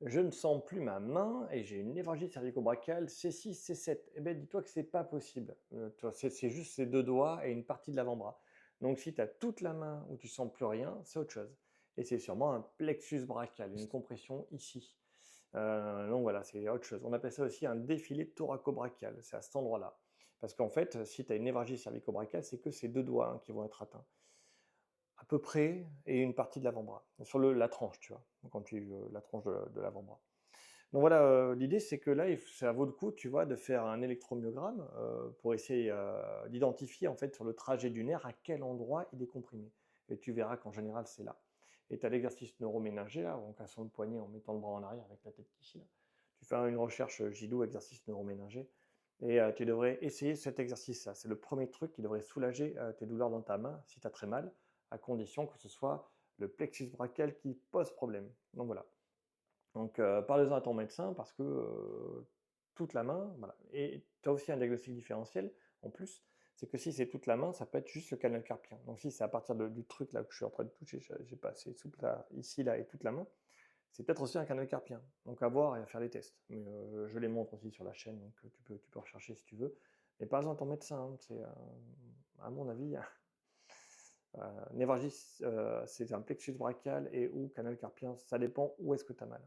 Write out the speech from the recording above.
Je ne sens plus ma main et j'ai une névralgie cervico-brachiale C6, C7. Eh ben, dis-toi que c'est pas possible. Tu vois, c'est juste ces 2 doigts et une partie de l'avant-bras. Donc si tu as toute la main où tu sens plus rien, c'est autre chose et c'est sûrement un plexus brachial, une compression ici. Donc voilà, c'est autre chose. On appelle ça aussi un défilé thoraco-brachial, c'est à cet endroit-là. Parce qu'en fait, si tu as une névralgie cervico-brachiale, c'est que ces 2 doigts, hein, qui vont être atteints. À peu près et une partie de l'avant-bras, sur la tranche, tu vois? Quand tu la tranche de l'avant-bras. Donc voilà, l'idée c'est que là, ça vaut le coup, tu vois, de faire un électromyogramme, pour essayer, d'identifier en fait sur le trajet du nerf à quel endroit il est comprimé et tu verras qu'en général c'est là et tu as l'exercice neuroméningé là, en cassant le poignet, en mettant le bras en arrière avec la tête ici là. Tu fais une recherche, JIDO exercice neuroméningé et tu devrais essayer cet exercice-là. C'est le premier truc qui devrait soulager, tes douleurs dans ta main si tu as très mal, à condition que ce soit le plexus brachial qui pose problème. Donc voilà. Donc, parle-en à ton médecin parce que, toute la main, voilà et tu as aussi un diagnostic différentiel en plus, c'est que si c'est toute la main, ça peut être juste le canal carpien. Donc si c'est à partir du truc là que je suis en train de toucher, j'ai pas assez souple là, ici, là et toute la main, c'est peut-être aussi un canal carpien. Donc à voir et à faire les tests. Mais, je les montre aussi sur la chaîne, donc, tu peux rechercher si tu veux. Mais parle-en à ton médecin, hein, c'est, à mon avis, névralgie c'est un plexus brachial et ou canal carpien, ça dépend où est-ce que tu as mal.